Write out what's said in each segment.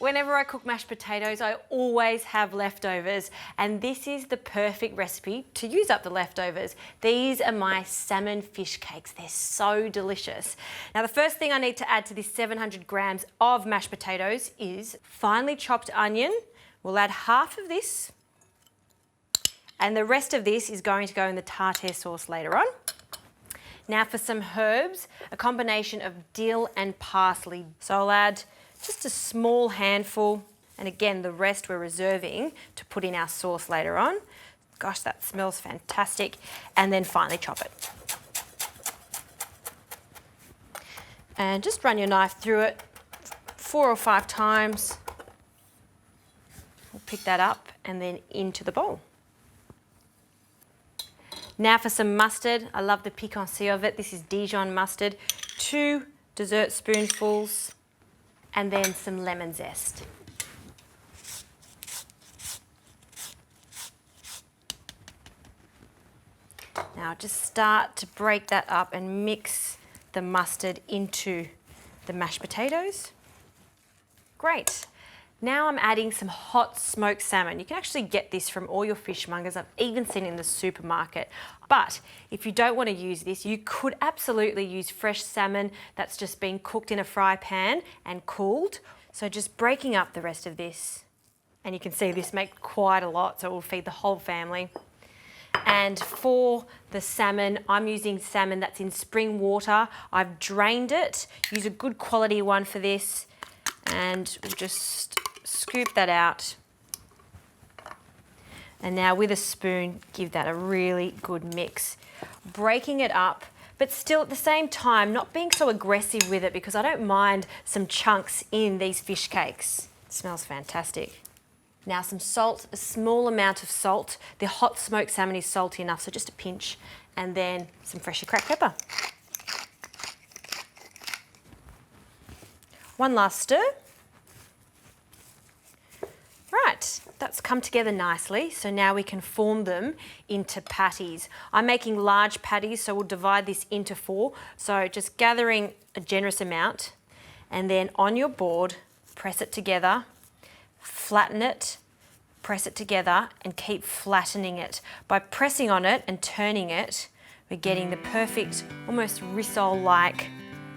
Whenever I cook mashed potatoes, I always have leftovers, and this is the perfect recipe to use up the leftovers. These are my salmon fish cakes. They're so delicious. Now, the first thing I need to add to this 700 grams of mashed potatoes is finely chopped onion. We'll add half of this, and the rest of this is going to go in the tartare sauce later on. Now for some herbs, a combination of dill and parsley. So I'll add just a small handful, and again, the rest we're reserving to put in our sauce later on. Gosh, that smells fantastic. And then finely chop it. And just run your knife through it 4 or 5 times. We'll pick that up and then into the bowl. Now for some mustard. I love the piquancy of it. This is Dijon mustard. 2 dessert spoonfuls. And then some lemon zest. Now just start to break that up and mix the mustard into the mashed potatoes. Great. Now I'm adding some hot smoked salmon. You can actually get this from all your fishmongers. I've even seen it in the supermarket. But if you don't want to use this, you could absolutely use fresh salmon that's just been cooked in a fry pan and cooled. So just breaking up the rest of this. And you can see this makes quite a lot, so it will feed the whole family. And for the salmon, I'm using salmon that's in spring water. I've drained it. Use a good quality one for this. And we'll just scoop that out. And now with a spoon, give that a really good mix. Breaking it up, but still at the same time, not being so aggressive with it because I don't mind some chunks in these fish cakes. It smells fantastic. Now some salt, a small amount of salt. The hot smoked salmon is salty enough, so just a pinch. And then some freshly cracked pepper. One last stir. Right, that's come together nicely. So now we can form them into patties. I'm making large patties, so we'll divide this into 4. So just gathering a generous amount, and then on your board, press it together, flatten it, press it together, and keep flattening it. By pressing on it and turning it, we're getting the perfect, almost rissole-like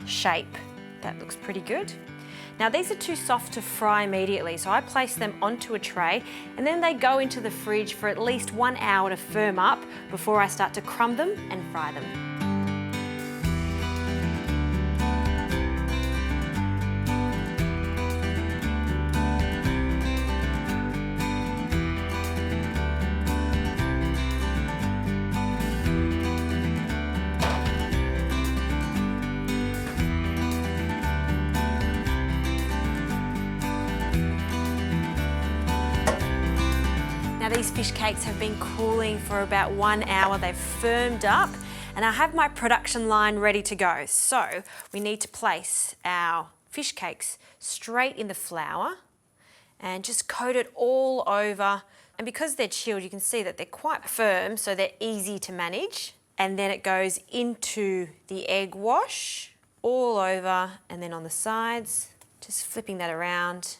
shape. That looks pretty good. Now these are too soft to fry immediately, so I place them onto a tray and then they go into the fridge for at least 1 hour to firm up before I start to crumb them and fry them. These fish cakes have been cooling for about 1 hour. They've firmed up and I have my production line ready to go. So we need to place our fish cakes straight in the flour and just coat it all over. And because they're chilled, you can see that they're quite firm, so they're easy to manage. And then it goes into the egg wash all over and then on the sides, just flipping that around.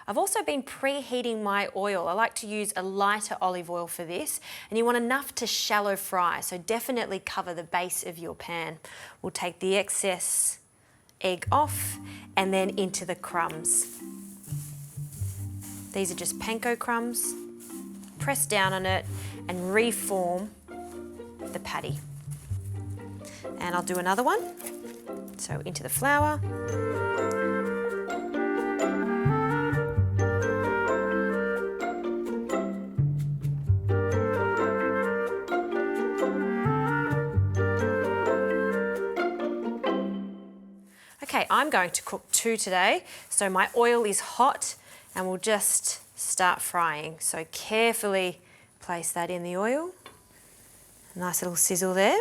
I've also been preheating my oil. I like to use a lighter olive oil for this, and you want enough to shallow fry, so definitely cover the base of your pan. We'll take the excess egg off and then into the crumbs. These are just panko crumbs. Press down on it and reform the patty. And I'll do another one. So into the flour. Okay, I'm going to cook 2 today, so my oil is hot and we'll just start frying. So carefully place that in the oil. A nice little sizzle there.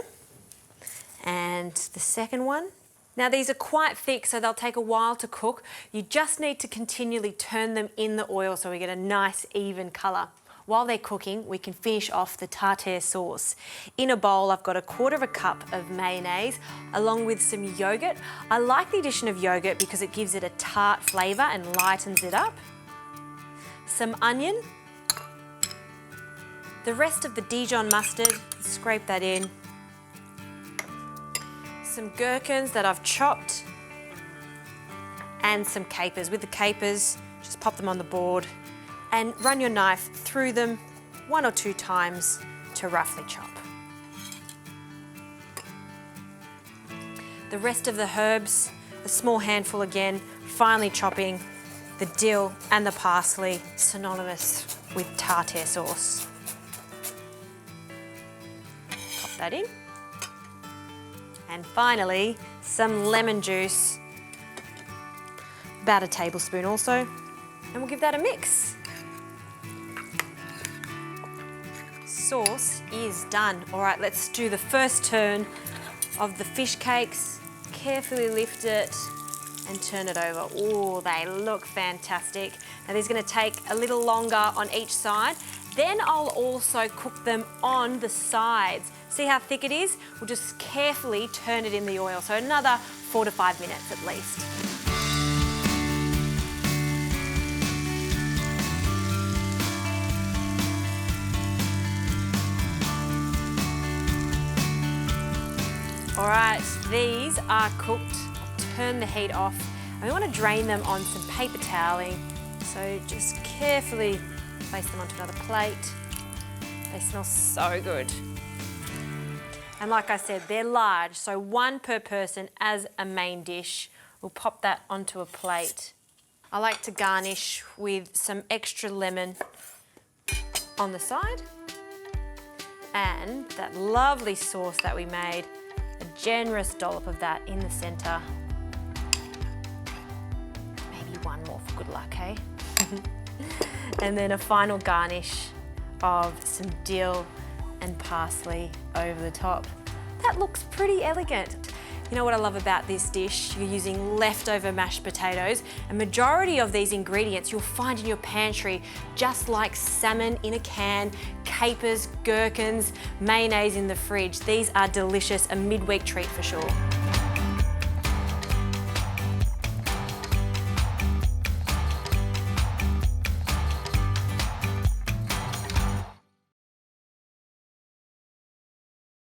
And the second one. Now these are quite thick, so they'll take a while to cook. You just need to continually turn them in the oil so we get a nice even colour. While they're cooking, we can finish off the tartare sauce. In a bowl, I've got 1/4 cup of mayonnaise along with some yogurt. I like the addition of yogurt because it gives it a tart flavour and lightens it up. some onion, the rest of the Dijon mustard, scrape that in, some gherkins that I've chopped, and some capers. With the capers, just pop them on the board and run your knife through them 1 or 2 times to roughly chop. The rest of the herbs, a small handful again, finely chopping the dill and the parsley, synonymous with tartare sauce. Pop that in. And finally, some lemon juice, about a tablespoon also, and we'll give that a mix. Sauce is done. All right, let's do the first turn of the fish cakes. Carefully lift it and turn it over. Oh, they look fantastic. Now these are going to take a little longer on each side. Then I'll also cook them on the sides. See how thick it is? We'll just carefully turn it in the oil. So another 4 to 5 minutes at least. All right, these are cooked. Turn the heat off. And we want to drain them on some paper toweling. So just carefully place them onto another plate. They smell so good. And like I said, they're large, so 1 per person as a main dish. We'll pop that onto a plate. I like to garnish with some extra lemon on the side. And that lovely sauce that we made, a generous dollop of that in the centre. Maybe 1 more for good luck, hey? And then a final garnish of some dill and parsley over the top. That looks pretty elegant. You know what I love about this dish? You're using leftover mashed potatoes. A majority of these ingredients you'll find in your pantry, just like salmon in a can, capers, gherkins, mayonnaise in the fridge. These are delicious, a midweek treat for sure.